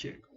Check.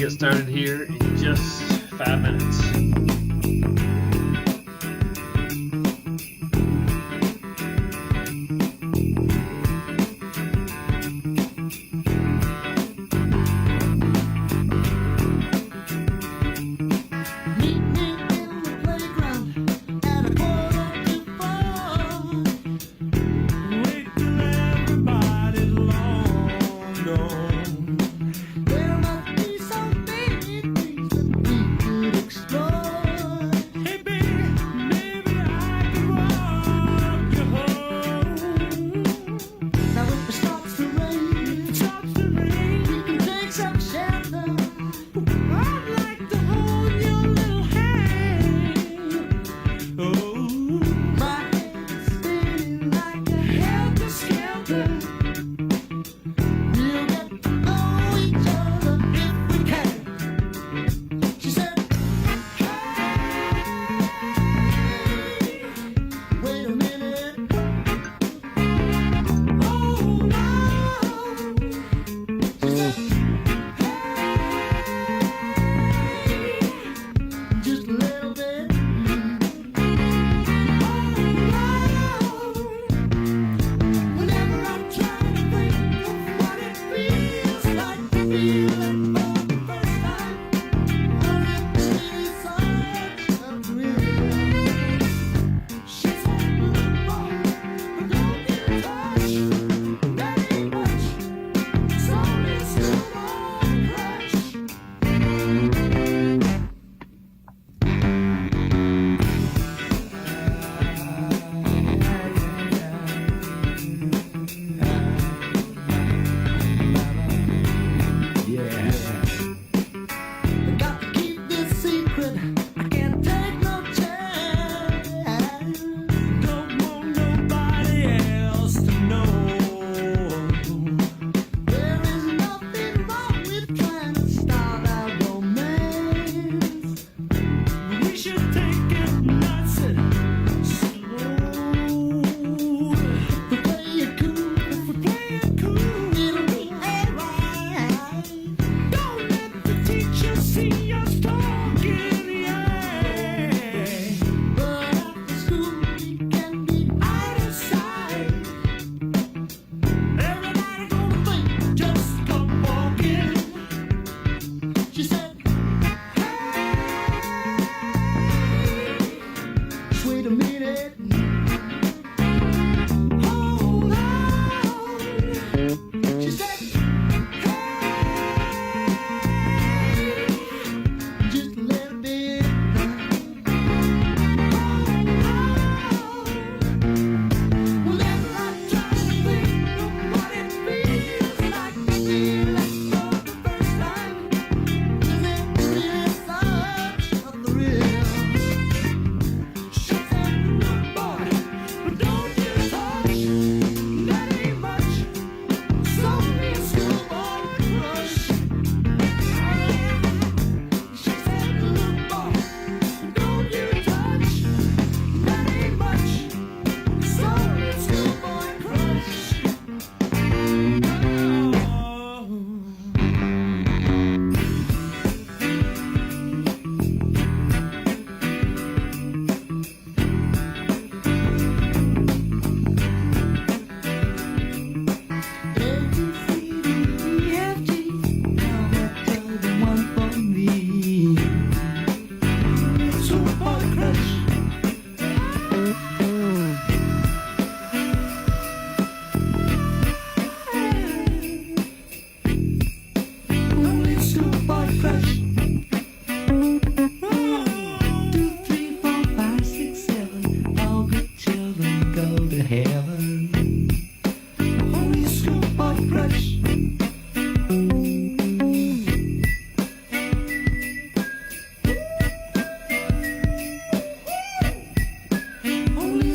Get started here in just 5 minutes.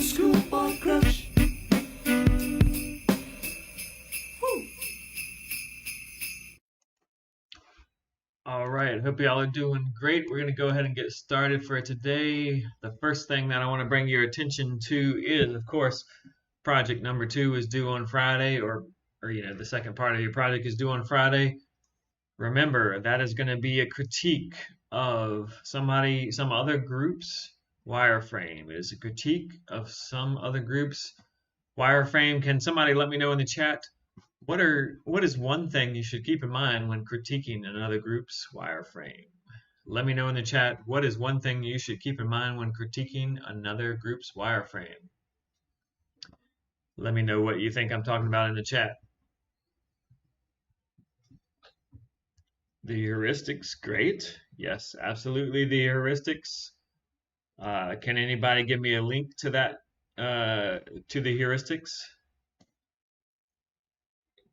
schoolboy crush. All right, hope y'all are doing great. We're going to go ahead and get started for today. The first thing that I want to bring your attention to is, of course, project number 2 is due on Friday, or the second part of your project is due on Friday. Remember, that is going to be a critique of some other group's wireframe. It is a critique of some other group's wireframe. Can somebody let me know in the chat what is one thing you should keep in mind when critiquing another group's wireframe? Let me know in the chat, what is one thing you should keep in mind when critiquing another group's wireframe? Let me know what you think I'm talking about in the chat. The heuristics, great. Yes, absolutely, the heuristics. Can anybody give me a link to that, to the heuristics?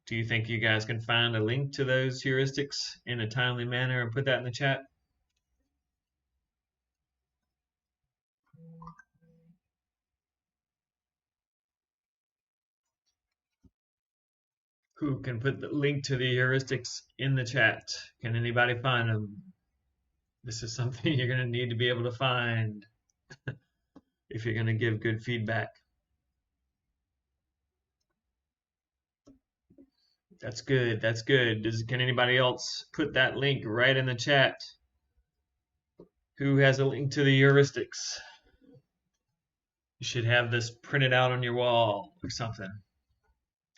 Do you think you guys can find a link to those heuristics in a timely manner and put that in the chat? Who can put the link to the heuristics in the chat? Can anybody find them? This is something you're going to need to be able to find if you're going to give good feedback. That's good. That's good. Can anybody else put that link right in the chat? Who has a link to the heuristics? You should have this printed out on your wall or something.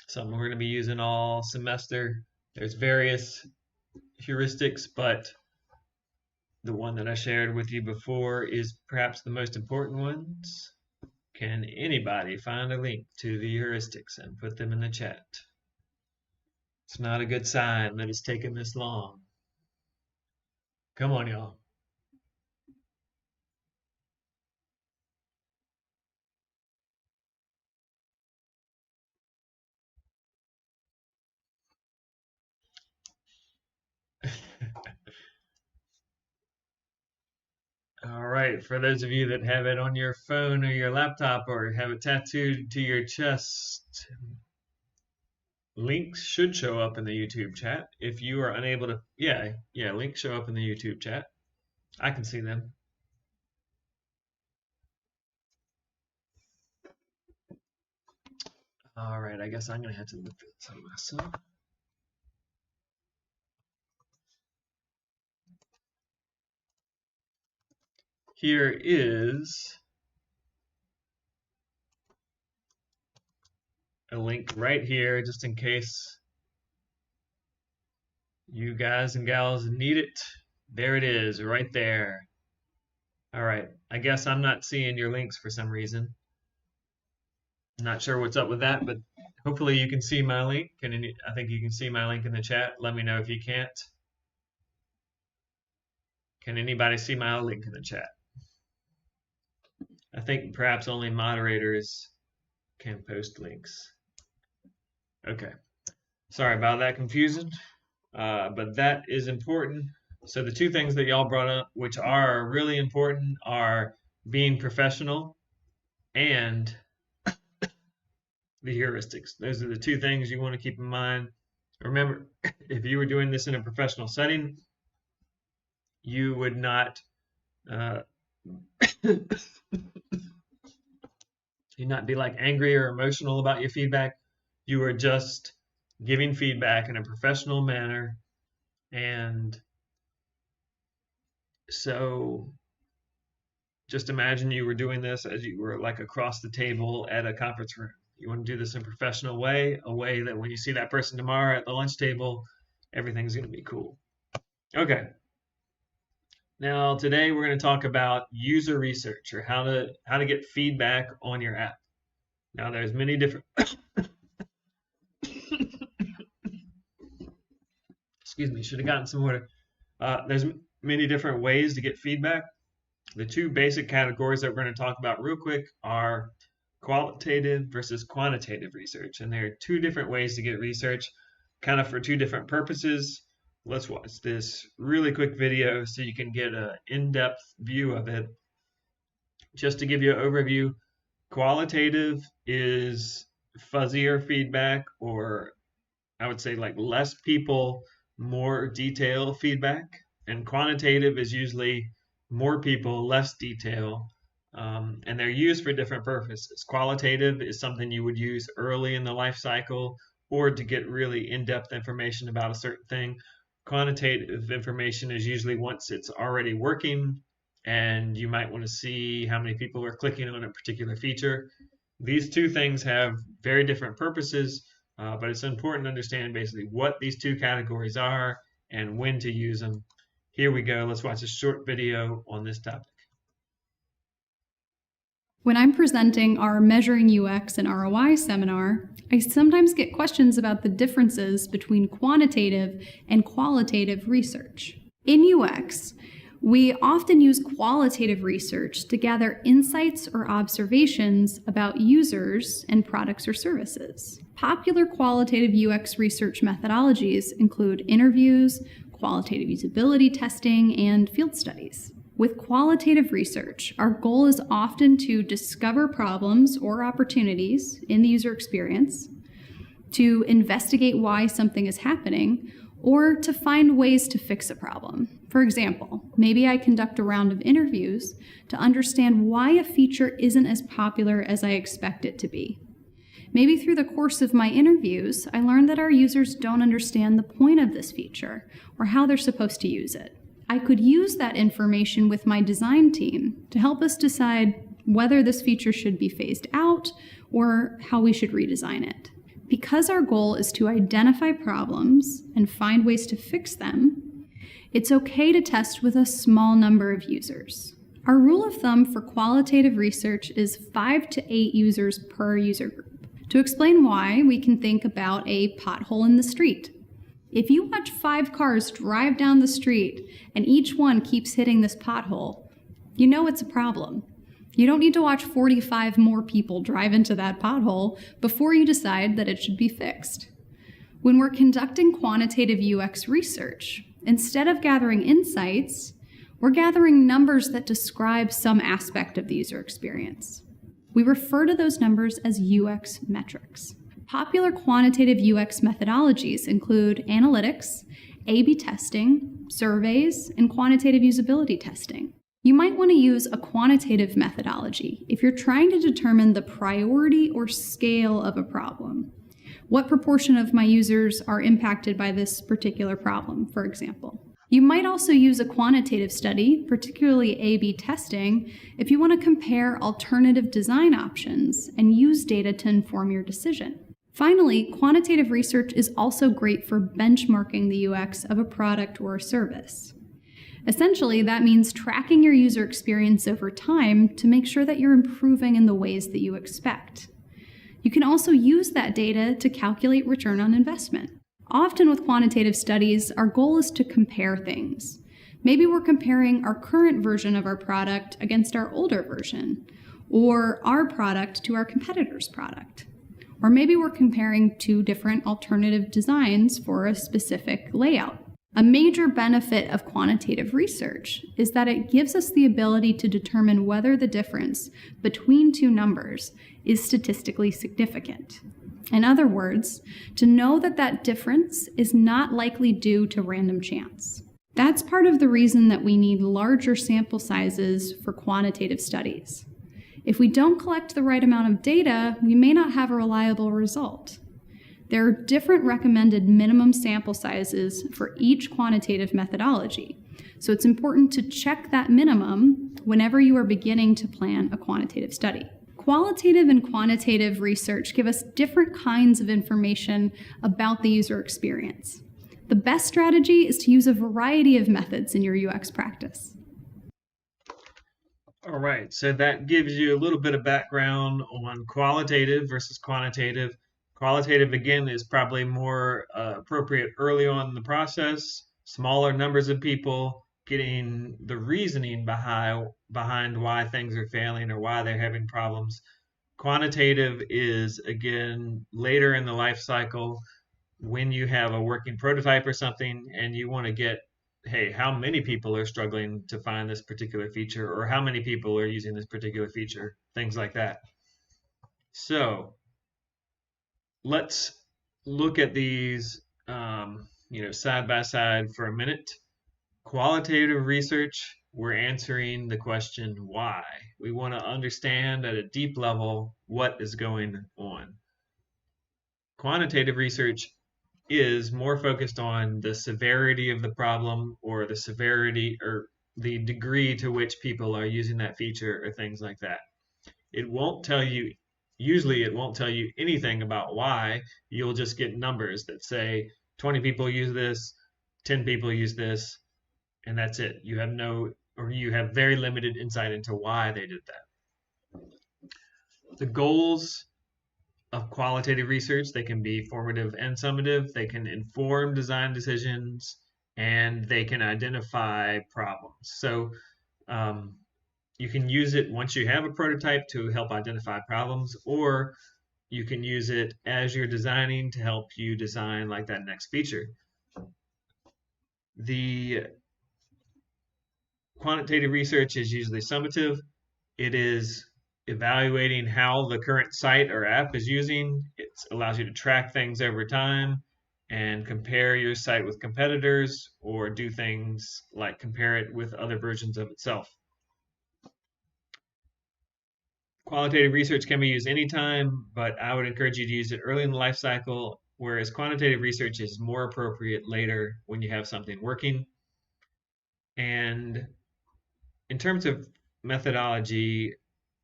Something we're going to be using all semester. There's various heuristics, but the one that I shared with you before is perhaps the most important ones. Can anybody find a link to the heuristics and put them in the chat? It's not a good sign that it's taken this long. Come on, y'all. All right, for those of you that have it on your phone or your laptop or have it tattooed to your chest, links should show up in the YouTube chat. If you are unable to, yeah, links show up in the YouTube chat. I can see them. All right, I guess I'm going to have to look at this myself. Here is a link right here, just in case you guys and gals need it. There it is, right there. All right, I guess I'm not seeing your links for some reason. I'm not sure what's up with that, but hopefully you can see my link. I think you can see my link in the chat. Let me know if you can't. Can anybody see my link in the chat? I think perhaps only moderators can post links. Okay, sorry about that confusion, but that is important. So the two things that y'all brought up, which are really important, are being professional and the heuristics. Those are the two things you want to keep in mind. Remember, if you were doing this in a professional setting, you would not you'd not be like angry or emotional about your feedback. You are just giving feedback in a professional manner. And so just imagine you were doing this as you were like across the table at a conference room. You want to do this in a professional way, a way that when you see that person tomorrow at the lunch table, everything's going to be cool. Okay. Now today we're going to talk about user research, or how to get feedback on your app. Now there's many different excuse me, should have gotten some water. There's many different ways to get feedback. The two basic categories that we're going to talk about real quick are qualitative versus quantitative research. And there are two different ways to get research, kind of for two different purposes. Let's watch this really quick video so you can get an in-depth view of it. Just to give you an overview, Qualitative is fuzzier feedback, or I would say like less people, more detail feedback. And quantitative is usually more people, less detail. And they're used for different purposes. Qualitative is something you would use early in the life cycle or to get really in depth information about a certain thing. Quantitative information is usually once it's already working and you might want to see how many people are clicking on a particular feature. These two things have very different purposes, but it's important to understand basically what these two categories are and when to use them. Here we go. Let's watch a short video on this topic. When I'm presenting our Measuring UX and ROI seminar, I sometimes get questions about the differences between quantitative and qualitative research. In UX, we often use qualitative research to gather insights or observations about users and products or services. Popular qualitative UX research methodologies include interviews, qualitative usability testing, and field studies. With qualitative research, our goal is often to discover problems or opportunities in the user experience, to investigate why something is happening, or to find ways to fix a problem. For example, maybe I conduct a round of interviews to understand why a feature isn't as popular as I expect it to be. Maybe through the course of my interviews, I learned that our users don't understand the point of this feature or how they're supposed to use it. I could use that information with my design team to help us decide whether this feature should be phased out or how we should redesign it. Because our goal is to identify problems and find ways to fix them, it's okay to test with a small number of users. Our rule of thumb for qualitative research is 5 to 8 users per user group. To explain why, we can think about a pothole in the street. If you watch 5 cars drive down the street and each one keeps hitting this pothole, you know it's a problem. You don't need to watch 45 more people drive into that pothole before you decide that it should be fixed. When we're conducting quantitative UX research, instead of gathering insights, we're gathering numbers that describe some aspect of the user experience. We refer to those numbers as UX metrics. Popular quantitative UX methodologies include analytics, A/B testing, surveys, and quantitative usability testing. You might want to use a quantitative methodology if you're trying to determine the priority or scale of a problem. What proportion of my users are impacted by this particular problem, for example? You might also use a quantitative study, particularly A/B testing, if you want to compare alternative design options and use data to inform your decision. Finally, quantitative research is also great for benchmarking the UX of a product or a service. Essentially, that means tracking your user experience over time to make sure that you're improving in the ways that you expect. You can also use that data to calculate return on investment. Often with quantitative studies, our goal is to compare things. Maybe we're comparing our current version of our product against our older version, or our product to our competitor's product. Or maybe we're comparing 2 different alternative designs for a specific layout. A major benefit of quantitative research is that it gives us the ability to determine whether the difference between 2 numbers is statistically significant. In other words, to know that that difference is not likely due to random chance. That's part of the reason that we need larger sample sizes for quantitative studies. If we don't collect the right amount of data, we may not have a reliable result. There are different recommended minimum sample sizes for each quantitative methodology, so it's important to check that minimum whenever you are beginning to plan a quantitative study. Qualitative and quantitative research give us different kinds of information about the user experience. The best strategy is to use a variety of methods in your UX practice. All right, so that gives you a little bit of background on qualitative versus quantitative. Qualitative, again, is probably more appropriate early on in the process, smaller numbers of people getting the reasoning behind why things are failing or why they're having problems. Quantitative is, again, later in the life cycle when you have a working prototype or something and you want to get, hey, how many people are struggling to find this particular feature or how many people are using this particular feature, things like that. So let's look at these, side by side for a minute. Qualitative research, we're answering the question why. We want to understand at a deep level what is going on. Quantitative research is more focused on the severity of the problem or the severity or the degree to which people are using that feature or things like that. It won't tell you, usually, it won't tell you anything about why. You'll just get numbers that say 20 people use this, 10 people use this, and that's it. You have no, or you have very limited insight into why they did that. The goals of qualitative research, they can be formative and summative. They can inform design decisions and they can identify problems. So um, you can use it once you have a prototype to help identify problems, or you can use it as you're designing to help you design like that next feature. The quantitative research is usually summative. It is evaluating how the current site or app is using. It allows you to track things over time and compare your site with competitors or do things like compare it with other versions of itself. Qualitative research can be used anytime, but I would encourage you to use it early in the life cycle, whereas quantitative research is more appropriate later when you have something working. And in terms of methodology,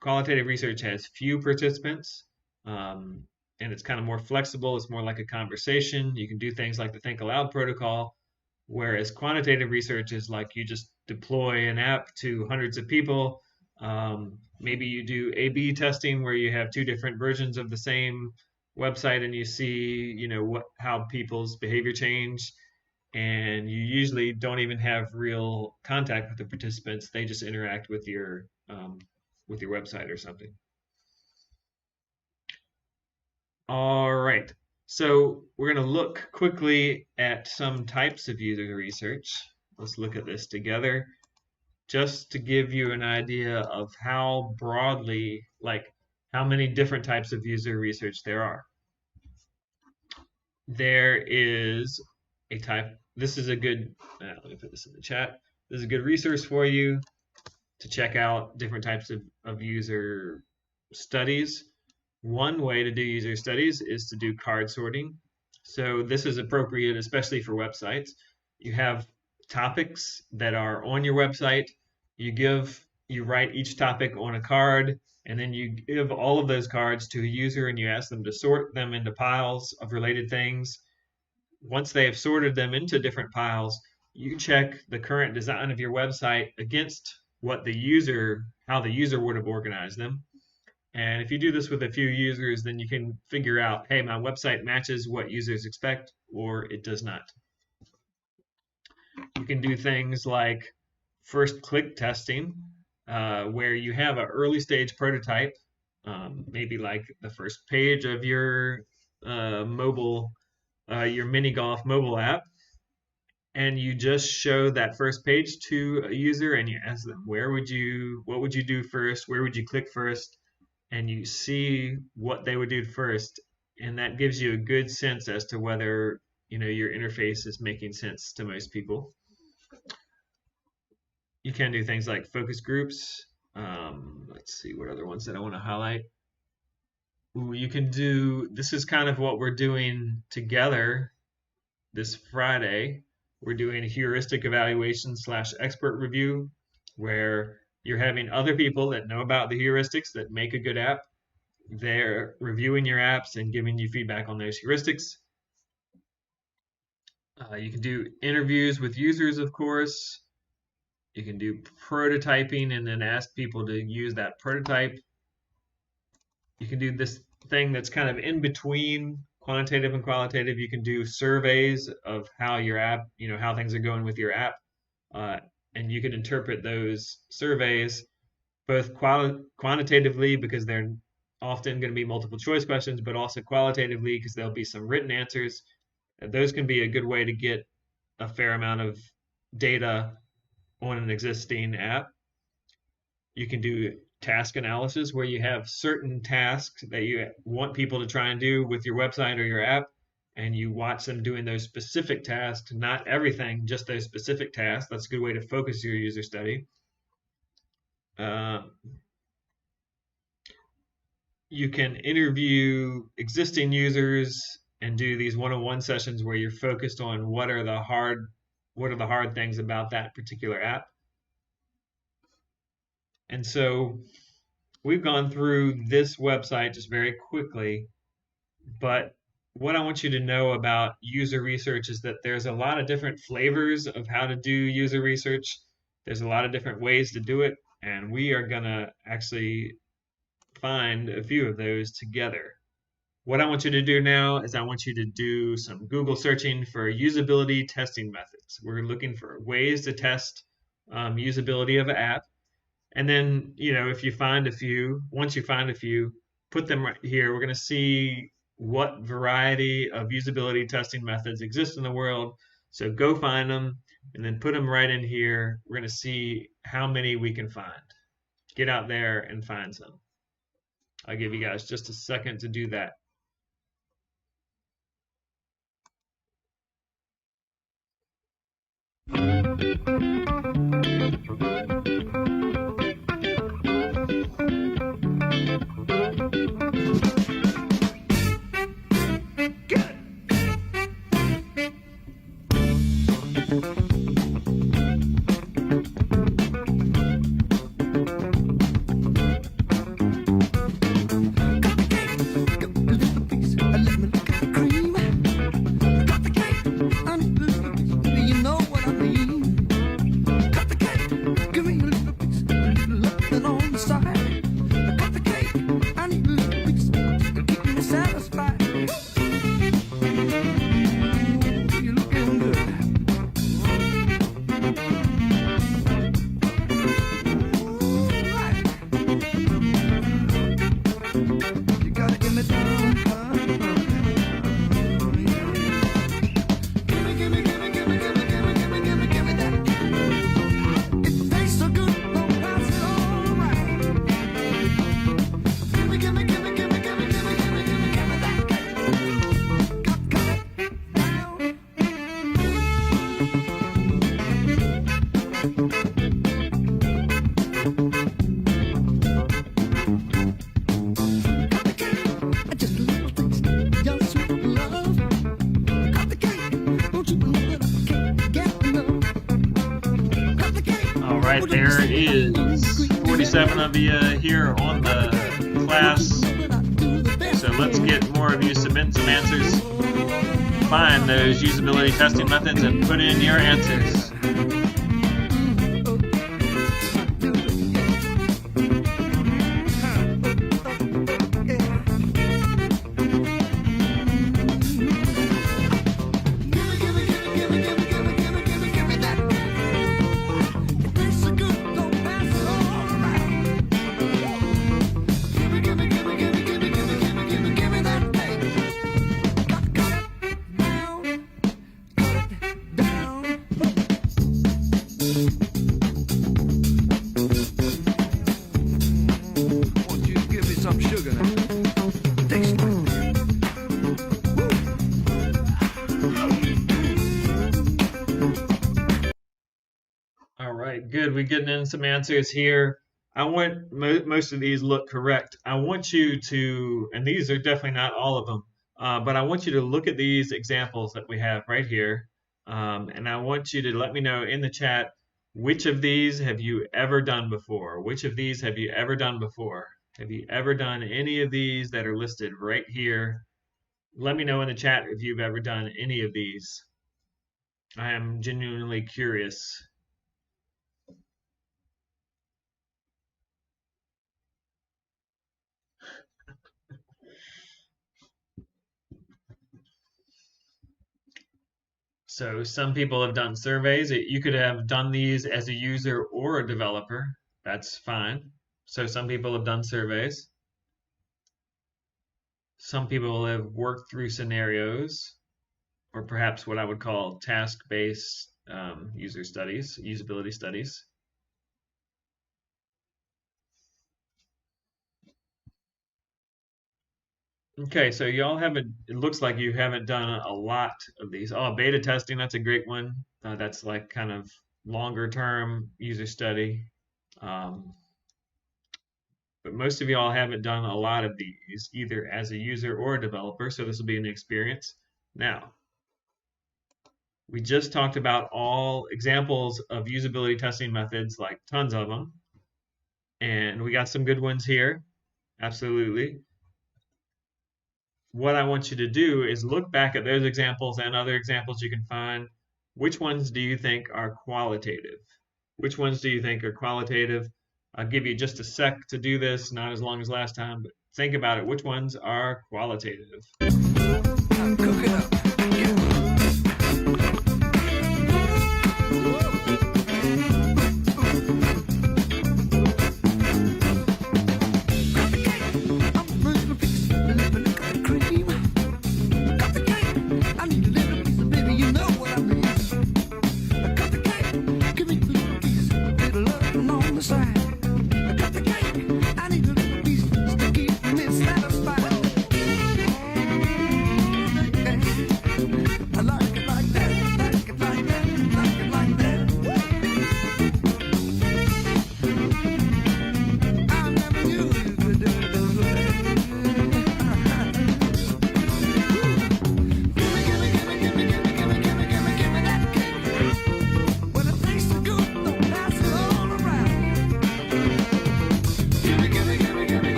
qualitative research has few participants, um, and it's kind of more flexible. It's more like a conversation. You can do things like the Think Aloud protocol, whereas quantitative research is like you just deploy an app to hundreds of people. Maybe you do A/B testing where you have two different versions of the same website and you see, how people's behavior change. And you usually don't even have real contact with the participants. They just interact with your website or something. All right. So we're going to look quickly at some types of user research. Let's look at this together just to give you an idea of how broadly, like how many different types of user research there are. There is a type, this is a good, let me put this in the chat. This is a good resource for you to check out different types of user studies. One way to do user studies is to do card sorting. So this is appropriate, especially for websites. You have topics that are on your website. You write each topic on a card, and then you give all of those cards to a user and you ask them to sort them into piles of related things. Once they have sorted them into different piles, you check the current design of your website against how the user would have organized them. And if you do this with a few users, then you can figure out, hey, my website matches what users expect or it does not. You can do things like first click testing, where you have an early stage prototype, maybe like the first page of your your mini golf mobile app, and you just show that first page to a user and you ask them, what would you do first? Where would you click first? And you see what they would do first, and that gives you a good sense as to whether your interface is making sense to most people. You can do things like focus groups. Let's see what other ones that I want to highlight. Ooh, you can do, this is kind of what we're doing together this Friday. We're doing a heuristic evaluation / expert review, where you're having other people that know about the heuristics that make a good app. They're reviewing your apps and giving you feedback on those heuristics. You can do interviews with users, of course. You can do prototyping and then ask people to use that prototype. You can do this thing that's kind of in between quantitative and qualitative. You can do surveys of how your app, how things are going with your app. And you can interpret those surveys both quantitatively because they're often going to be multiple choice questions, but also qualitatively because there'll be some written answers. Those can be a good way to get a fair amount of data on an existing app. You can do task analysis, where you have certain tasks that you want people to try and do with your website or your app, and you watch them doing those specific tasks, not everything, just those specific tasks. That's a good way to focus your user study. Uh, you can interview existing users and do these one-on-one sessions where you're focused on what are the hard things about that particular app. And so we've gone through this website just very quickly, but what I want you to know about user research is that there's a lot of different flavors of how to do user research. There's a lot of different ways to do it, and we are going to actually find a few of those together. What I want you to do now is I want you to do some Google searching for usability testing methods. We're looking for ways to test usability of an app. And then, if you find a few, once you find a few, put them right here. We're going to see what variety of usability testing methods exist in the world. So go find them and then put them right in here. We're going to see how many we can find. Get out there and find some. I'll give you guys just a second to do that. All right, there is 47 of you here on the class. So let's get more of you submit some answers. Find those usability testing methods and put in your answers. All right, good. We're getting in some answers here. I want most of these look correct. I want you to, and these are definitely not all of them, but I want you to look at these examples that we have right here, and I want you to let me know in the chat which of these have you ever done before? Which of these have you ever done before? Have you ever done any of these that are listed right here? Let me know in the chat if you've ever done any of these. I am genuinely curious. So some people have done surveys. You could have done these as a user or a developer. That's fine. So some people have done surveys. Some people have worked through scenarios, or perhaps what I would call task-based user studies, usability studies. Okay, so y'all haven't, it looks like you haven't done a lot of these. Oh, beta testing, that's a great one. That's like kind of longer term user study. Um, but most of y'all haven't done a lot of these, either as a user or a developer, so this will be an experience. Now, we just talked about all examples of usability testing methods, like tons of them, and we got some good ones here, absolutely. What I want you to do is look back at those examples and other examples you can find. Which ones do you think are qualitative? Which ones do you think are qualitative? I'll give you just a sec to do this, not as long as last time, but think about it. Which ones are qualitative? Cook it up.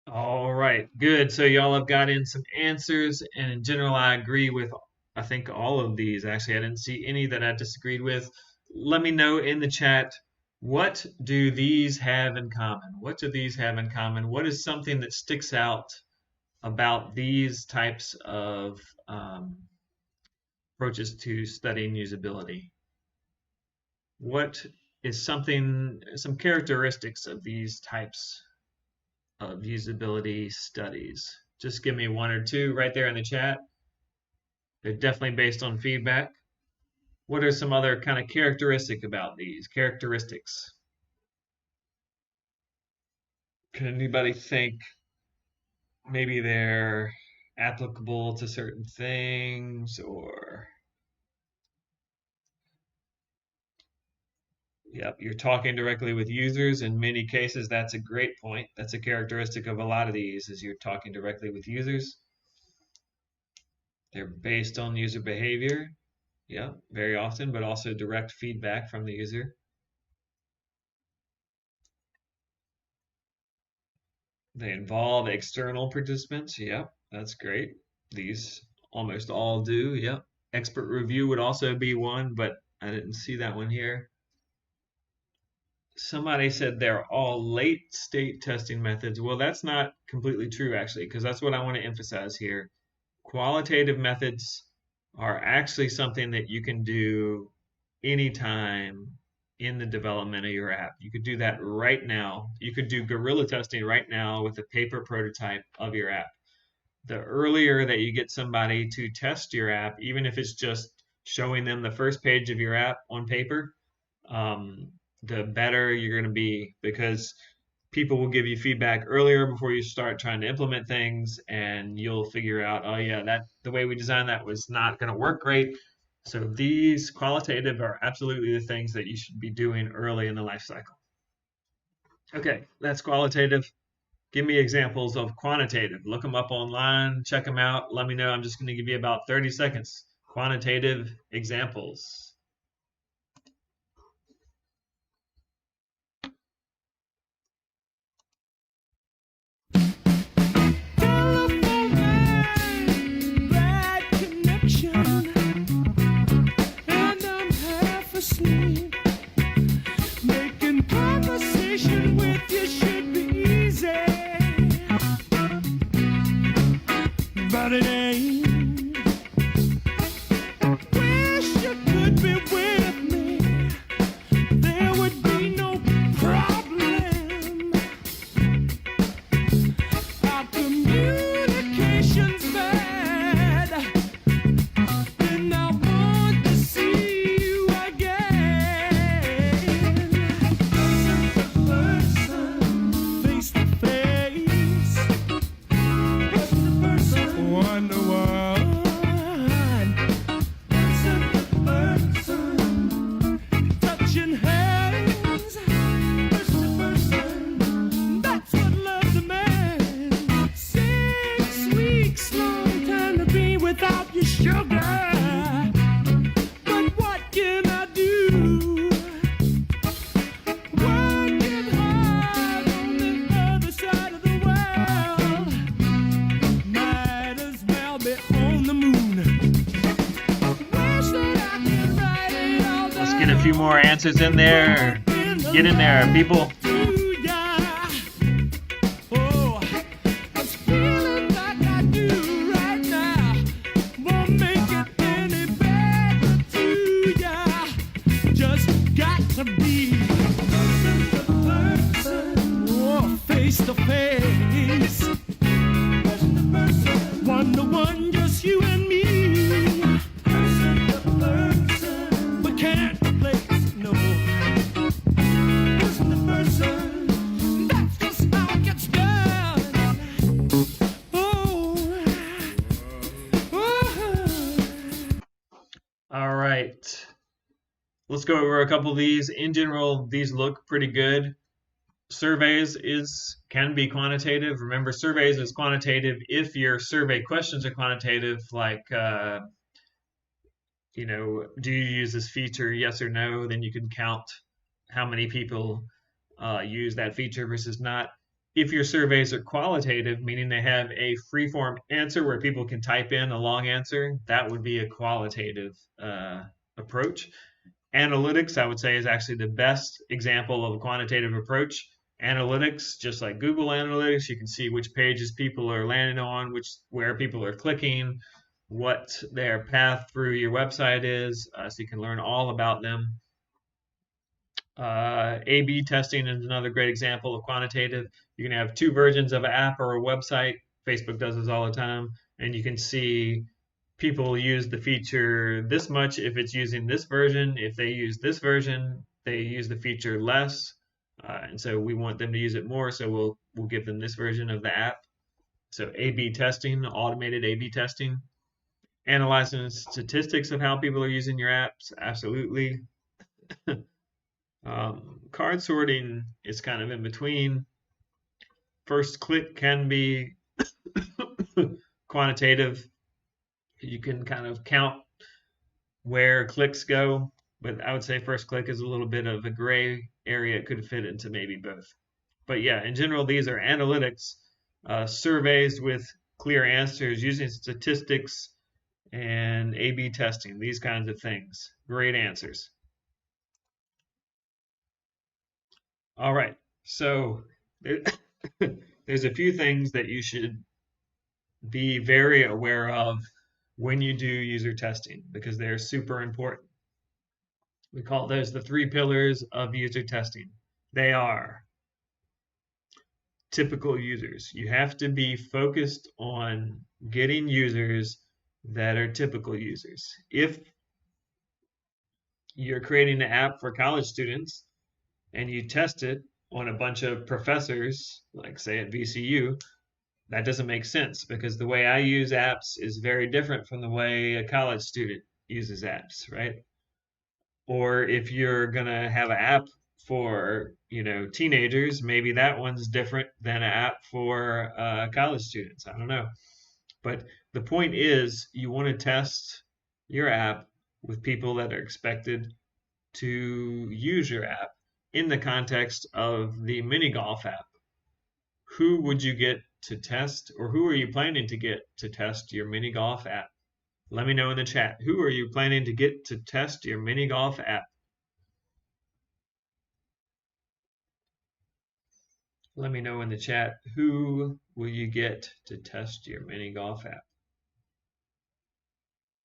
All right, good. So y'all have got in some answers, and in general, I agree with, I think, all of these. Actually, I didn't see any that I disagreed with. Let me know in the chat, what do these have in common? What do these have in common? What is something that sticks out about these types of approaches to studying usability? What is something, some characteristics of these types of usability studies? Just give me one or two right there in the chat. They're definitely based on feedback. What are some other kind of characteristic about these characteristics? Can anybody think maybe they're applicable to certain things, or yep, you're talking directly with users. In many cases, that's a great point. That's a characteristic of a lot of these, is you're talking directly with users. They're based on user behavior, yeah, very often, but also direct feedback from the user. They involve external participants, yeah, that's great. These almost all do, yeah. Expert review would also be one, but I didn't see that one here. Somebody said they're all late state testing methods. Well, that's not completely true, actually, because that's what I want to emphasize here. Qualitative methods are actually something that you can do anytime in the development of your app. You could do that right now. You could do guerrilla testing right now with a paper prototype of your app. The earlier that you get somebody to test your app, even if it's just showing them the first page of your app on paper, the better you're going to be, because people will give you feedback earlier before you start trying to implement things, and you'll figure out, oh yeah, that the way we designed that was not going to work great. So these qualitative are absolutely the things that you should be doing early in the life cycle. Okay, that's qualitative. Give me examples of quantitative. Look them up online, check them out. Let me know. I'm just going to give you about 30 seconds. Quantitative examples. Get a few more answers in there. Get in there, people. Face to face, one to one, just you and me. Person to person, but can't replace no. Person to person, that's just how it gets done. Oh, oh. All right. Let's go over a couple of these. In general, these look pretty good. Surveys can be quantitative. Remember, surveys is quantitative if your survey questions are quantitative, like do you use this feature, yes or no? Then you can count how many people use that feature versus not. If your surveys are qualitative, meaning they have a free-form answer where people can type in a long answer, that would be a qualitative approach. Analytics, I would say, is actually the best example of a quantitative approach. Analytics, just like Google Analytics, you can see which pages people are landing on, where people are clicking, what their path through your website is, so you can learn all about them. A/B testing is another great example of quantitative. You can have two versions of an app or a website. Facebook does this all the time, and you can see people use the feature this much if it's using this version. If they use this version, they use the feature less. And so we want them to use it more, so we'll give them this version of the app. So A/B testing, automated A/B testing. Analyzing statistics of how people are using your apps, absolutely. Card sorting is kind of in between. First click can be quantitative. You can kind of count where clicks go, but I would say first click is a little bit of a gray area. It could fit into maybe both. But yeah, in general, these are analytics, surveys with clear answers using statistics and A/B testing, these kinds of things. Great answers. All right, so there's a few things that you should be very aware of when you do user testing because they're super important. We call those the 3 pillars of user testing. They are typical users. You have to be focused on getting users that are typical users. If you're creating an app for college students and you test it on a bunch of professors, like say at VCU, that doesn't make sense because the way I use apps is very different from the way a college student uses apps, right? Or if you're gonna have an app for teenagers, maybe that one's different than an app for college students. I don't know, but the point is you want to test your app with people that are expected to use your app in the context of the mini golf app. Who would you get to test, or who are you planning to get to test your mini golf app? Let me know in the chat. Who are you planning to get to test your mini golf app? Let me know in the chat. Who will you get to test your mini golf app?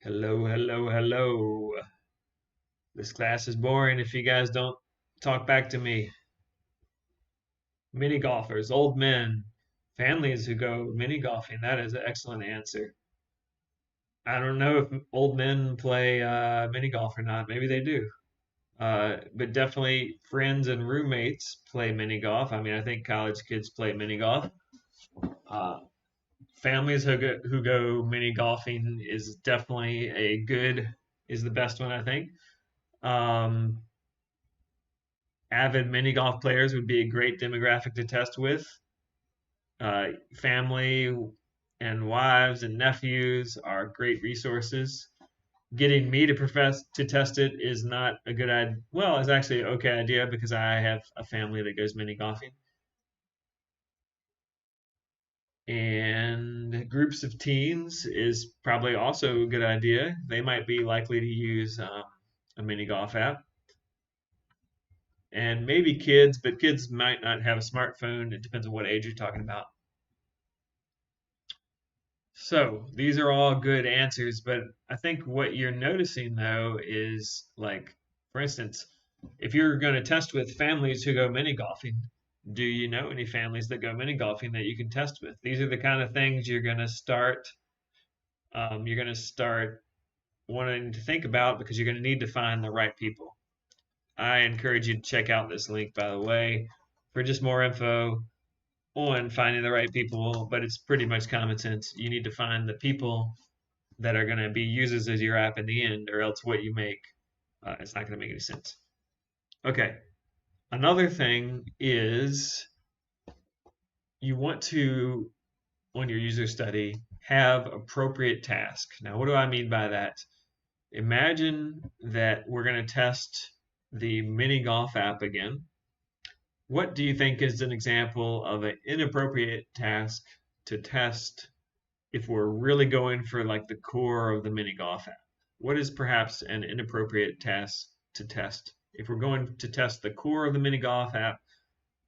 Hello, hello, hello. This class is boring if you guys don't talk back to me. Mini golfers, old men, families who go mini golfing. That is an excellent answer. I don't know if old men play mini golf or not. Maybe they do. But definitely friends and roommates play mini golf. I mean, I think college kids play mini golf. Families who go mini golfing is definitely is the best one, I think. Avid mini golf players would be a great demographic to test with. Family and wives and nephews are great resources. Getting me to test it is not a good idea. Well, it's actually an okay idea because I have a family that goes mini golfing. And groups of teens is probably also a good idea. They might be likely to use a mini golf app. and maybe kids, but kids might not have a smartphone. It depends on what age you're talking about. So these are all good answers, but I think what you're noticing though is like, for instance, if you're going to test with families who go mini golfing, do you know any families that go mini golfing that you can test with? These are the kind of things you're going to start wanting to think about because you're going to need to find the right people. I encourage you to check out this link, by the way, for just more info on finding the right people, but it's pretty much common sense. You need to find the people that are going to be users of your app in the end, or else what you make, it's not going to make any sense. Okay, another thing is you want to, on your user study, have appropriate tasks. Now, what do I mean by that? Imagine that we're going to test the mini golf app again. What do you think is an example of an inappropriate task to test if we're really going for like the core of the mini golf app? What is perhaps an inappropriate task to test? If we're going to test the core of the mini golf app,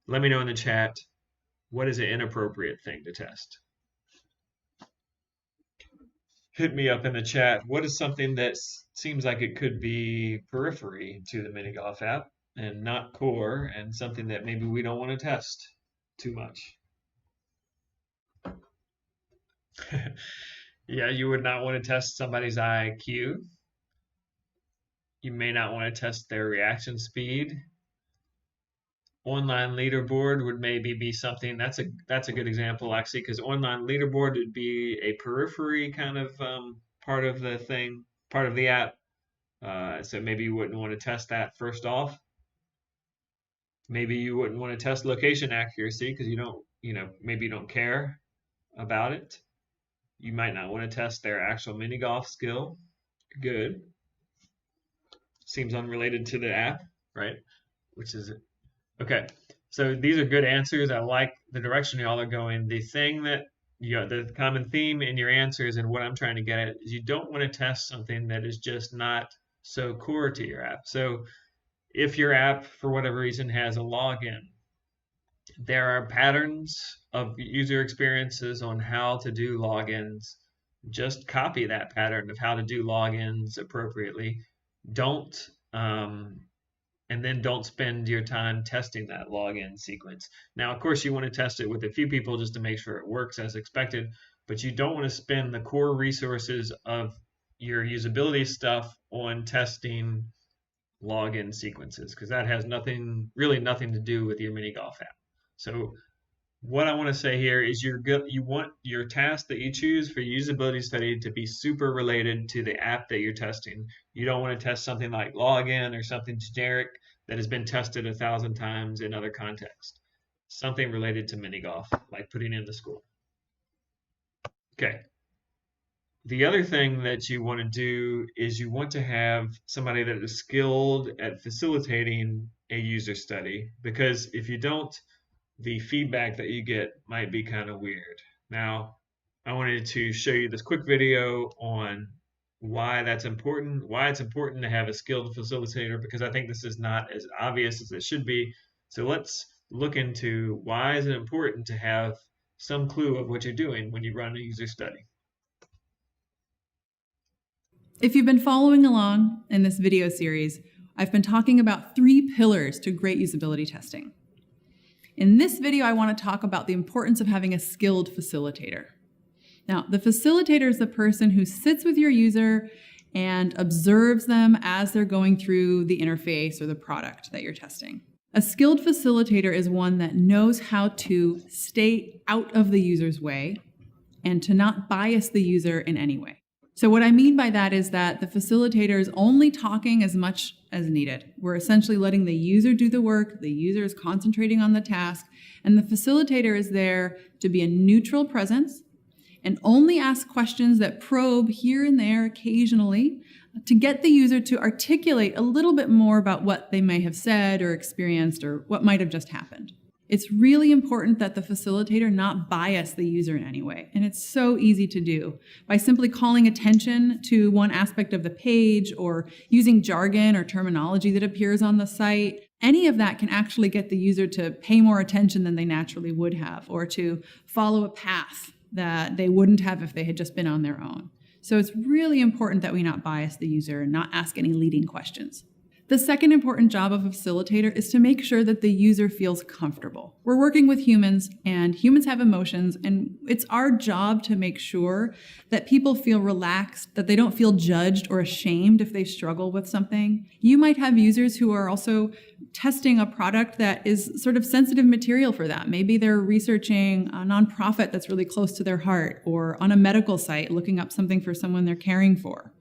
let me know in the chat, what is an inappropriate thing to test? Hit me up in the chat. What is something that seems like it could be periphery to the mini golf app and not core, and something that maybe we don't want to test too much? Yeah, you would not want to test somebody's IQ. You may not want to test their reaction speed. Online leaderboard would maybe be something that's a good example actually, because online leaderboard would be a periphery kind of part of the thing, part of the app. So maybe you wouldn't want to test that first off. Maybe you wouldn't want to test location accuracy because maybe you don't care about it. You might not want to test their actual mini golf skill. Good. Seems unrelated to the app, right? Which is okay. So these are good answers. I like the direction y'all are going. The thing that the common theme in your answers and what I'm trying to get at is you don't want to test something that is just not so core to your app. So if your app, for whatever reason, has a login, there are patterns of user experiences on how to do logins. Just copy that pattern of how to do logins appropriately. Don't spend your time testing that login sequence. Now, of course, you want to test it with a few people just to make sure it works as expected, but you don't want to spend the core resources of your usability stuff on testing login sequences, because that has really nothing to do with your mini golf app. So what I want to say here is you want your task that you choose for your usability study to be super related to the app that you're testing. You don't want to test something like login or something generic that has been tested 1,000 times in other contexts. Something related to mini golf, like putting in the score. Okay. The other thing that you want to do is you want to have somebody that is skilled at facilitating a user study, because if you don't, the feedback that you get might be kind of weird. Now, I wanted to show you this quick video on why that's important, why it's important to have a skilled facilitator, because I think this is not as obvious as it should be. So let's look into why is it important to have some clue of what you're doing when you run a user study. If you've been following along in this video series, I've been talking about 3 pillars to great usability testing. In this video, I want to talk about the importance of having a skilled facilitator. Now, the facilitator is the person who sits with your user and observes them as they're going through the interface or the product that you're testing. A skilled facilitator is one that knows how to stay out of the user's way and to not bias the user in any way. So what I mean by that is that the facilitator is only talking as much as needed. We're essentially letting the user do the work, the user is concentrating on the task, and the facilitator is there to be a neutral presence and only ask questions that probe here and there occasionally to get the user to articulate a little bit more about what they may have said or experienced or what might have just happened. It's really important that the facilitator not bias the user in any way. And it's so easy to do by simply calling attention to one aspect of the page or using jargon or terminology that appears on the site. Any of that can actually get the user to pay more attention than they naturally would have, or to follow a path that they wouldn't have if they had just been on their own. So it's really important that we not bias the user and not ask any leading questions. The second important job of a facilitator is to make sure that the user feels comfortable. We're working with humans, and humans have emotions, and it's our job to make sure that people feel relaxed, that they don't feel judged or ashamed if they struggle with something. You might have users who are also testing a product that is sort of sensitive material for them. Maybe they're researching a nonprofit that's really close to their heart, or on a medical site looking up something for someone they're caring for.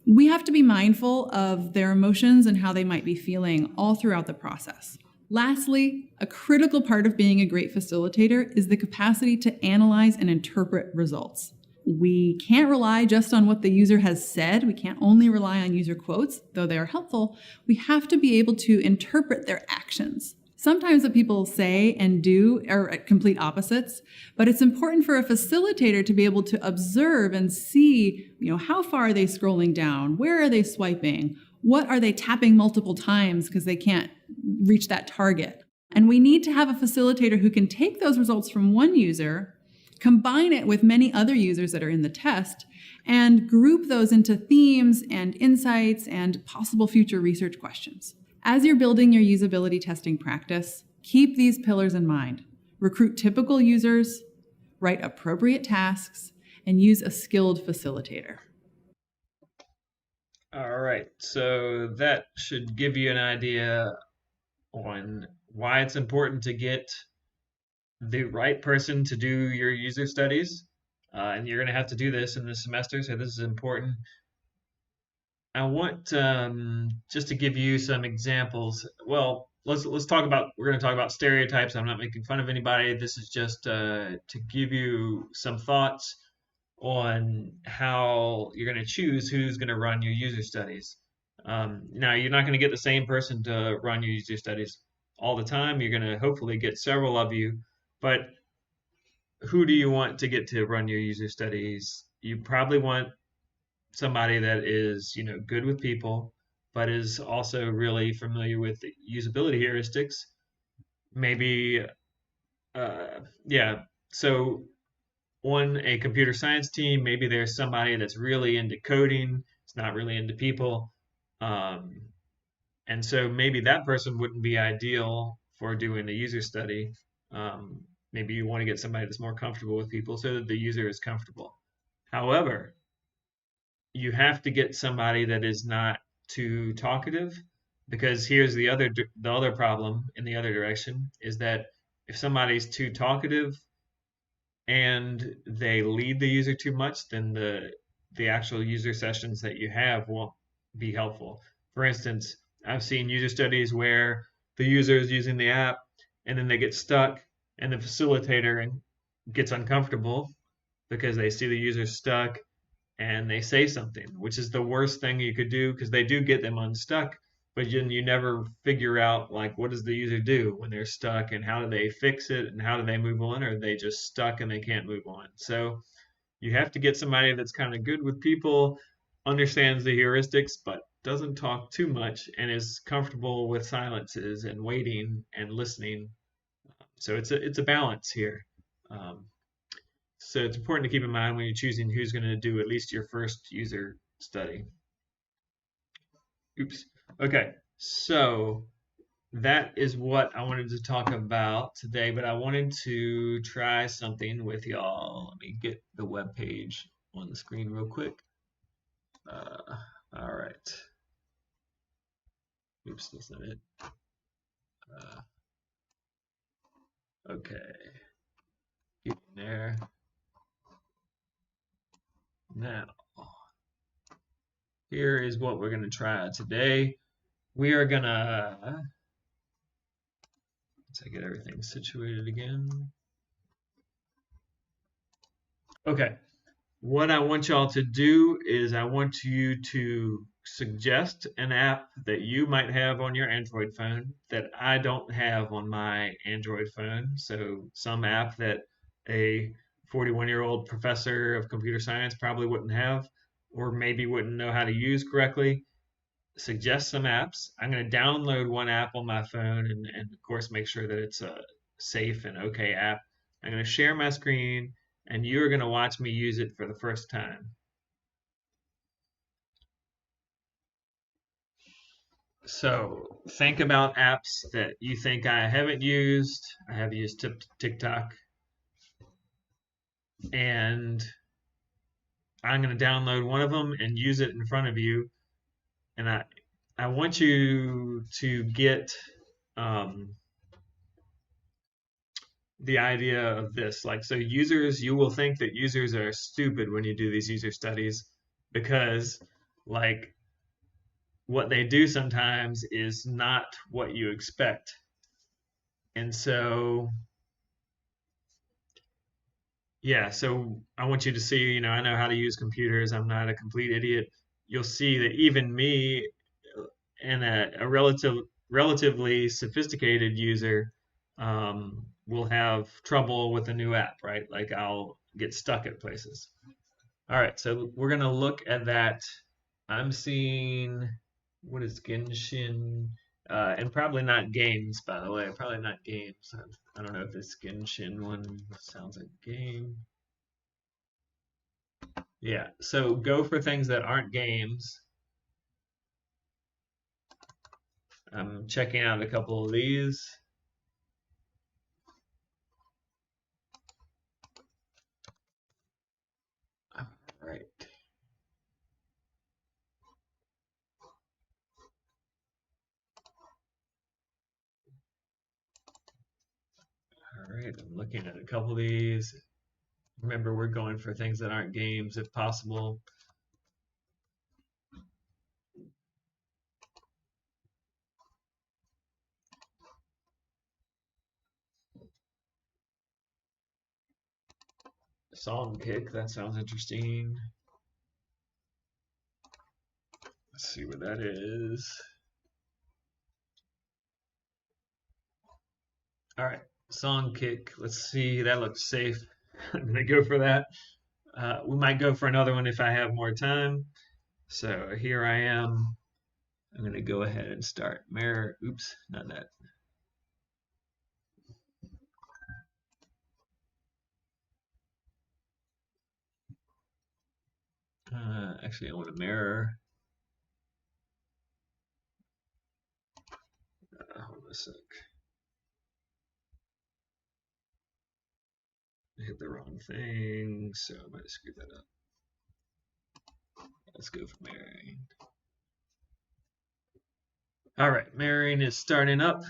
We have to be mindful of their emotions and how they might be feeling all throughout the process. Lastly, a critical part of being a great facilitator is the capacity to analyze and interpret results. We can't rely just on what the user has said. We can't only rely on user quotes, though they are helpful. We have to be able to interpret their actions. Sometimes what people say and do are complete opposites, but it's important for a facilitator to be able to observe and see, how far are they scrolling down? Where are they swiping? What are they tapping multiple times because they can't reach that target? And we need to have a facilitator who can take those results from one user, combine it with many other users that are in the test, and group those into themes and insights and possible future research questions. As you're building your usability testing practice, keep these pillars in mind. Recruit typical users, write appropriate tasks, and use a skilled facilitator. All right, so that should give you an idea on why it's important to get the right person to do your user studies. And you're going to have to do this in this semester, so this is important. I want just to give you some examples. Well, let's talk about. We're going to talk about stereotypes. I'm not making fun of anybody. This is just to give you some thoughts on how you're going to choose who's going to run your user studies. Now, you're not going to get the same person to run your user studies all the time. You're going to hopefully get several of you, but who do you want to get to run your user studies? You probably want somebody that is, good with people, but is also really familiar with the usability heuristics. Maybe, yeah. So on a computer science team, maybe there's somebody that's really into coding. It's not really into people. And so maybe that person wouldn't be ideal for doing the user study. Maybe you want to get somebody that's more comfortable with people so that the user is comfortable. However, you have to get somebody that is not too talkative, because here's the other problem in the other direction is that if somebody's too talkative and they lead the user too much, then the actual user sessions that you have won't be helpful. For instance, I've seen user studies where the user is using the app and then they get stuck and the facilitator gets uncomfortable because they see the user stuck and they say something, which is the worst thing you could do because they do get them unstuck, but you never figure out what does the user do when they're stuck and how do they fix it and how do they move on, or are they just stuck and they can't move on. So you have to get somebody that's kind of good with people, understands the heuristics, but doesn't talk too much and is comfortable with silences and waiting and listening. So it's a balance here. So it's important to keep in mind when you're choosing who's going to do at least your first user study. Oops. Okay, so that is what I wanted to talk about today, but I wanted to try something with y'all. Let me get the web page on the screen real quick. All right. Oops, that's not it. Okay. Get in there. Now, here is what we're going to try today. We are going to, once I get everything situated again. Okay, what I want y'all to do is I want you to suggest an app that you might have on your Android phone that I don't have on my Android phone. So some app that a 41-year-old professor of computer science probably wouldn't have, or maybe wouldn't know how to use correctly. Suggest some apps. I'm going to download one app on my phone and of course make sure that it's a safe and okay app. I'm going to share my screen and you're going to watch me use it for the first time. So think about apps that you think I haven't used. I have used TikTok, and I'm going to download one of them and use it in front of you. And I want you to get um, the idea of this. Like, so users, you will think that users are stupid when you do these user studies because, like, what they do sometimes is not what you expect. And so yeah, so I want you to see, I know how to use computers. I'm not a complete idiot. You'll see that even me and a relatively sophisticated user will have trouble with a new app, right? Like I'll get stuck at places. All right, so we're gonna look at that. I'm seeing what is Genshin, and probably not games, by the way. Probably not games. I don't know if this Genshin one sounds like game. Yeah, so go for things that aren't games. I'm checking out a couple of these. All right. All right, I'm looking at a couple of these. Remember, we're going for things that aren't games if possible. Song kick, that sounds interesting. Let's see what that is. All right, song kick. Let's see, that looks safe. I'm gonna go for that. We might go for another one if I have more time. So here I am. I'm gonna go ahead and start mirror. Oops, not that. Actually, I want to mirror. Hold on a sec. I hit the wrong thing, so I might screw that up. Let's go for mirroring. All right, mirroring is starting up.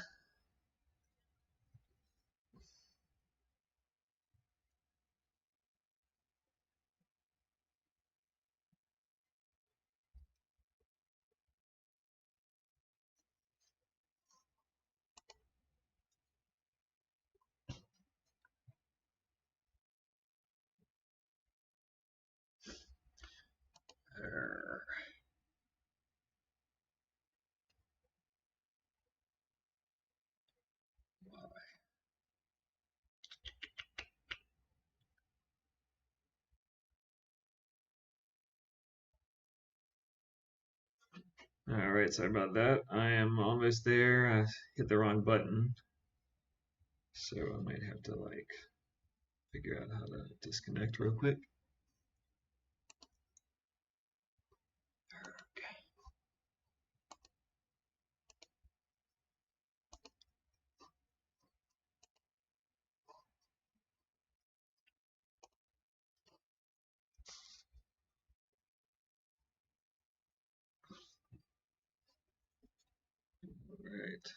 All right, sorry about that. I am almost there. I hit the wrong button, so I might have to like figure out how to disconnect real quick. Okay. All right.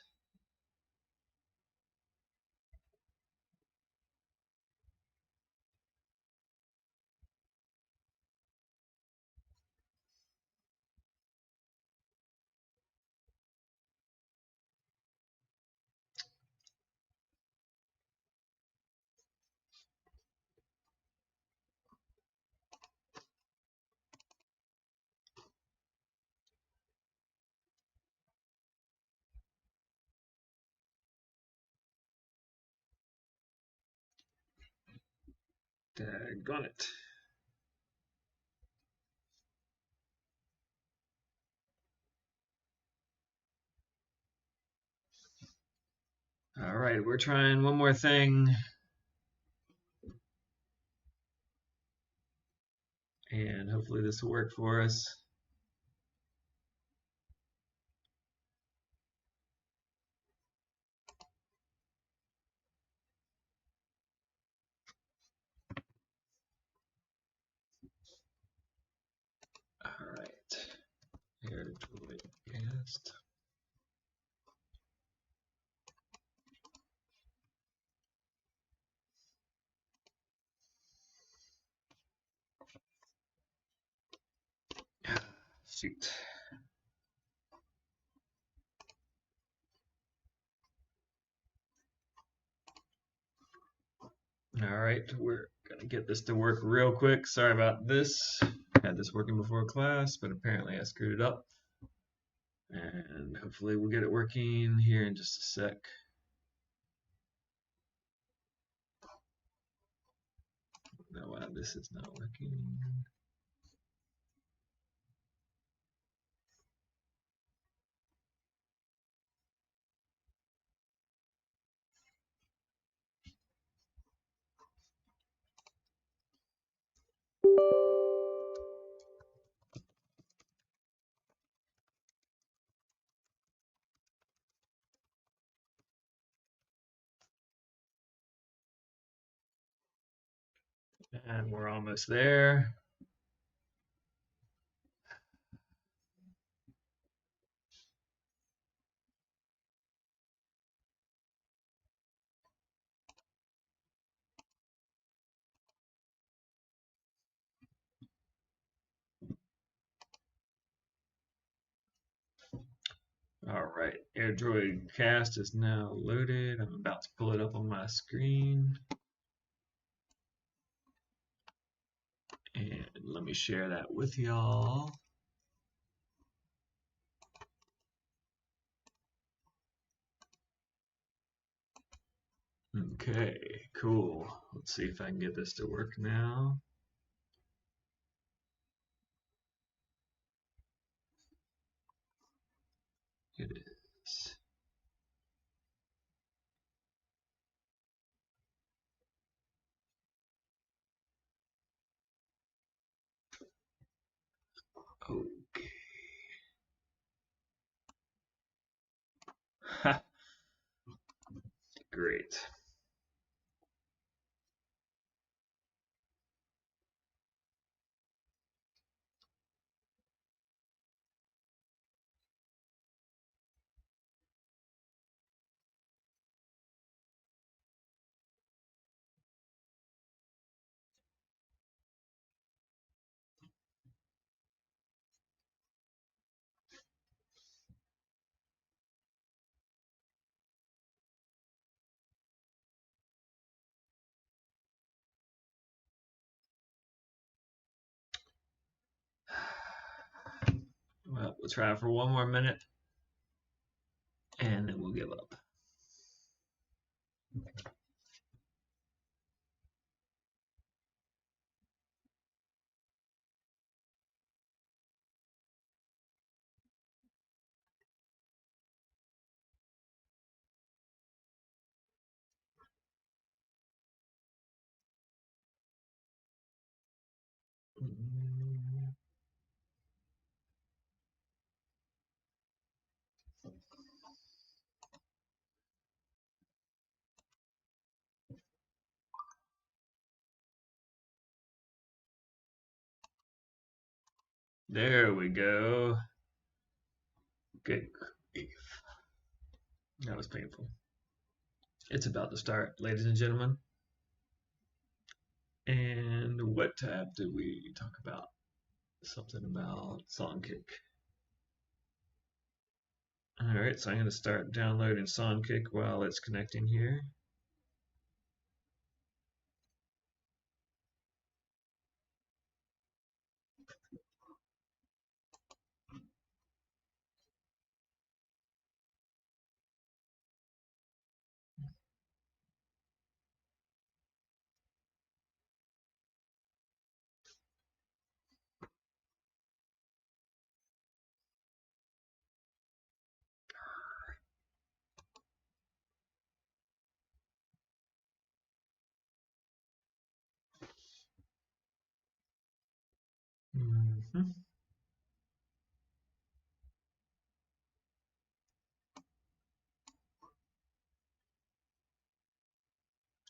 Daggone it. All right, we're trying one more thing. And hopefully this will work for us. All right. Here, cast. Shoot. All right, we're gonna get this to work real quick. Sorry about this. Had this working before class, but apparently I screwed it up. And hopefully we'll get it working here in just a sec. Know why this is not working. And we're almost there. All right, AirDroid cast is now loaded. I'm about to pull it up on my screen. And let me share that with y'all. Okay, cool. Let's see if I can get this to work now. It is. Okay. Ha, great. Well, we'll try it for one more minute and then we'll give up. There we go. Good grief. That was painful. It's about to start, ladies and gentlemen. And what tab did we talk about? Something about Songkick. All right, so I'm going to start downloading Songkick while it's connecting here. Mhm.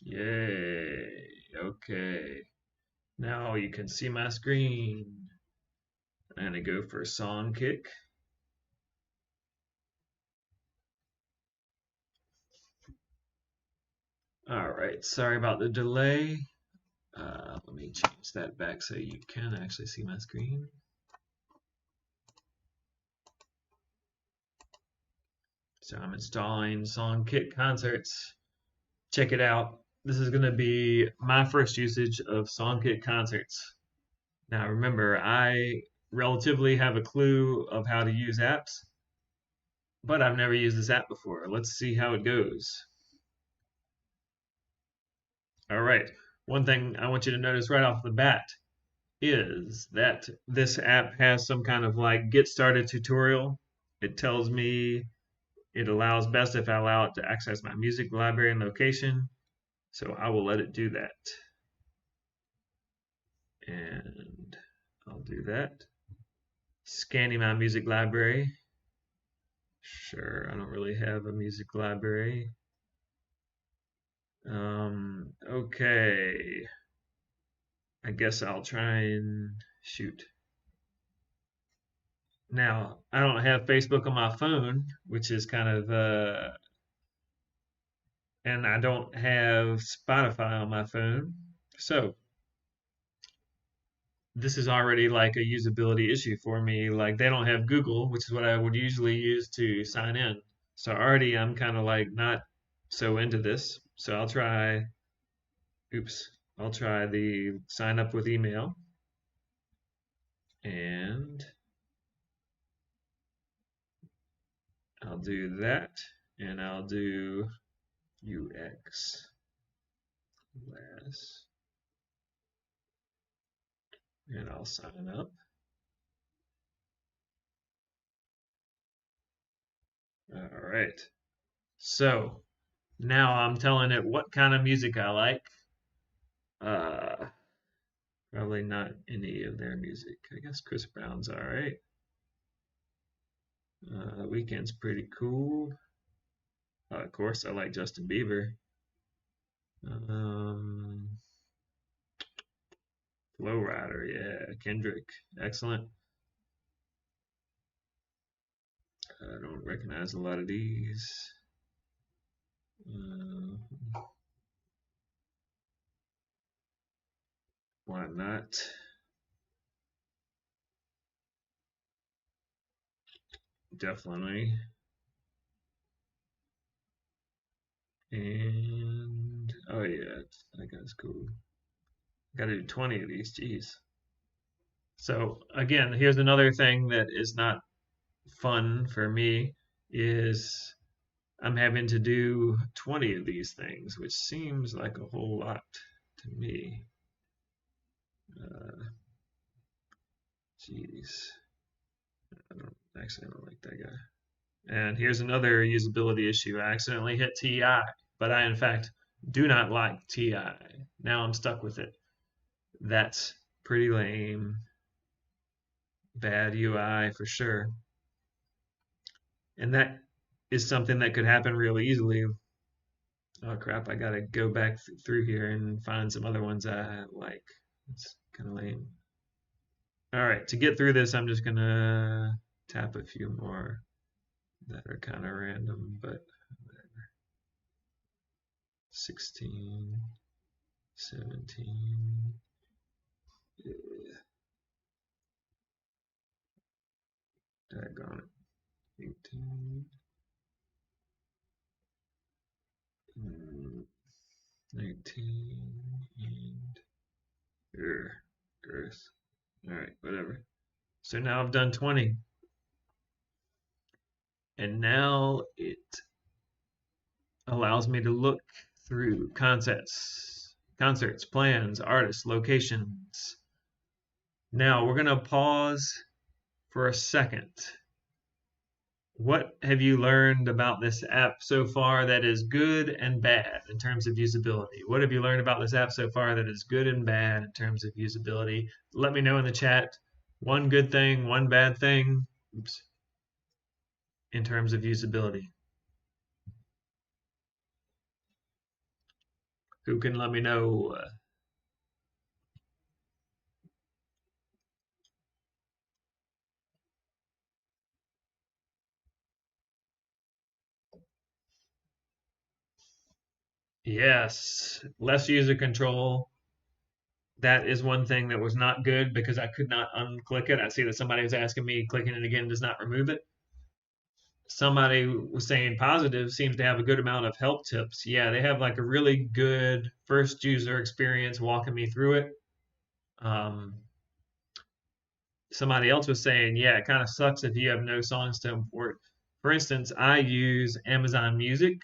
Yay. Okay. Now you can see my screen. I'm gonna go for song kick. All right, sorry about the delay. Let me change that back so you can actually see my screen. So I'm installing Songkit Concerts. Check it out. This is going to be my first usage of Songkit Concerts. Now remember, I relatively have a clue of how to use apps, but I've never used this app before. Let's see how it goes. All right. One thing I want you to notice right off the bat is that this app has some kind of like get started tutorial. It tells me it allows best if I allow it to access my music library and location. So I will let it do that. And I'll do that. Scanning my music library. Sure, I don't really have a music library. Okay. I guess I'll try and shoot. Now, I don't have Facebook on my phone, which is kind of, and I don't have Spotify on my phone. So, this is already like a usability issue for me. Like, they don't have Google, which is what I would usually use to sign in. So, already I'm kind of like not so into this. So, I'll try the sign up with email. And I'll do that. And I'll do UX less. And I'll sign up. All right. So now I'm telling it what kind of music I like. Probably not any of their music. I guess Chris Brown's all right. Weekend's pretty cool. Of course, I like Justin Bieber. Flow Rider, yeah, Kendrick, excellent. I don't recognize a lot of these. Why not? Definitely. And oh yeah, that guy's cool. Got to do 20 of these, geez. So again, here's another thing that is not fun for me is I'm having to do 20 of these things, which seems like a whole lot to me. Jeez. I don't like that guy. And here's another usability issue. I accidentally hit TI, but I in fact do not like TI. Now I'm stuck with it. That's pretty lame. Bad UI for sure. And that is something that could happen real easily. Oh crap, I gotta go back through here and find some other ones I like. It's kind of lame. All right, to get through this, I'm just gonna tap a few more that are kind of random, but whatever. 16, 17. Yeah. Daggone it. 18. 19 and gross. All right, whatever. So now I've done 20. And now it allows me to look through concerts, plans, artists, locations. Now we're going to pause for a second. What have you learned about this app so far that is good and bad in terms of usability? What have you learned about this app so far that is good and bad in terms of usability? Let me know in the chat. One good thing, one bad thing, oops, in terms of usability. Who can let me know? Yes, less user control. That is one thing that was not good because I could not unclick it. I see that somebody was asking me, clicking it again does not remove it. Somebody was saying positive seems to have a good amount of help tips. Yeah, they have like a really good first user experience walking me through it. Um, Somebody else was saying, yeah, it kind of sucks if you have no songs to import. For instance, I use Amazon Music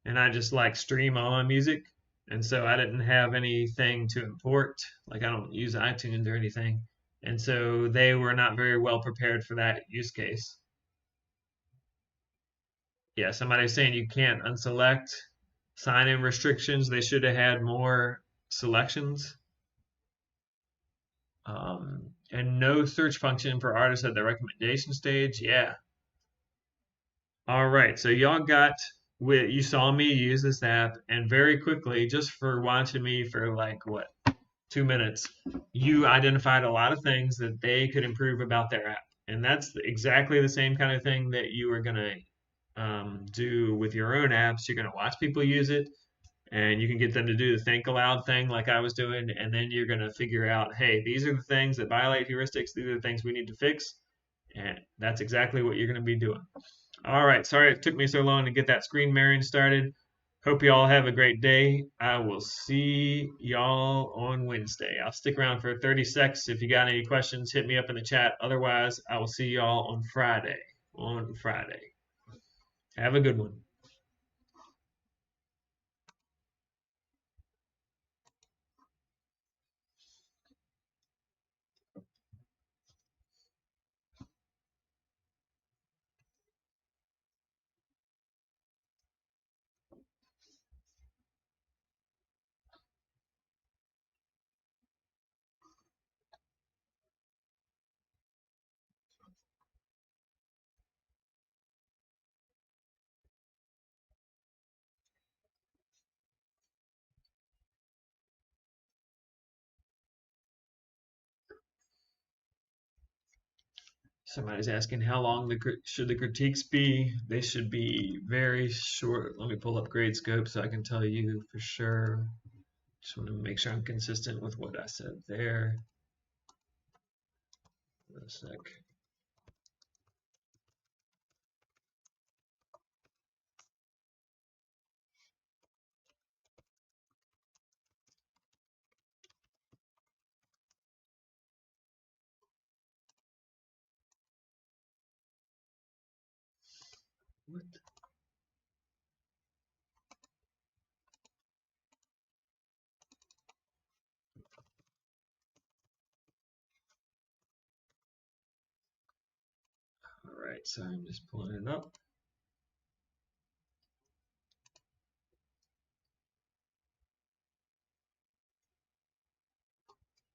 and I just like stream all my music. And so I didn't have anything to import. Like I don't use iTunes or anything. And so they were not very well prepared for that use case. Yeah, somebody's saying you can't unselect sign in restrictions. They should have had more selections. And no search function for artists at the recommendation stage. Yeah, all right, so y'all got you saw me use this app, and very quickly, just for watching me for like what 2 minutes, you identified a lot of things that they could improve about their app, and that's exactly the same kind of thing that you are gonna do with your own apps. You're gonna watch people use it, and you can get them to do the think aloud thing like I was doing, and then you're gonna figure out, hey, these are the things that violate heuristics. These are the things we need to fix, and that's exactly what you're gonna be doing. All right. Sorry it took me so long to get that screen mirroring started. Hope you all have a great day. I will see y'all on Wednesday. I'll stick around for 30 seconds. If you got any questions, hit me up in the chat. Otherwise, I will see y'all on Friday. On Friday. Have a good one. Somebody's asking how long should the critiques be? They should be very short. Let me pull up Gradescope so I can tell you for sure. Just want to make sure I'm consistent with what I said there. Wait a sec. What? All right, so I'm just pulling it up.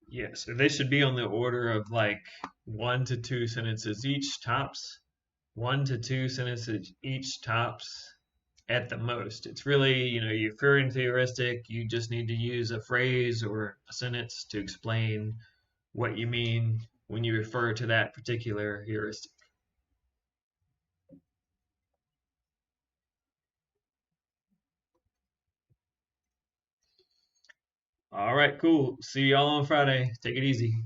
Yeah, so they should be on the order of like 1 to 2 sentences each tops. 1 to 2 sentences each tops at the most. It's really, if you're in heuristic, you just need to use a phrase or a sentence to explain what you mean when you refer to that particular heuristic. All right, cool. See y'all on Friday. Take it easy.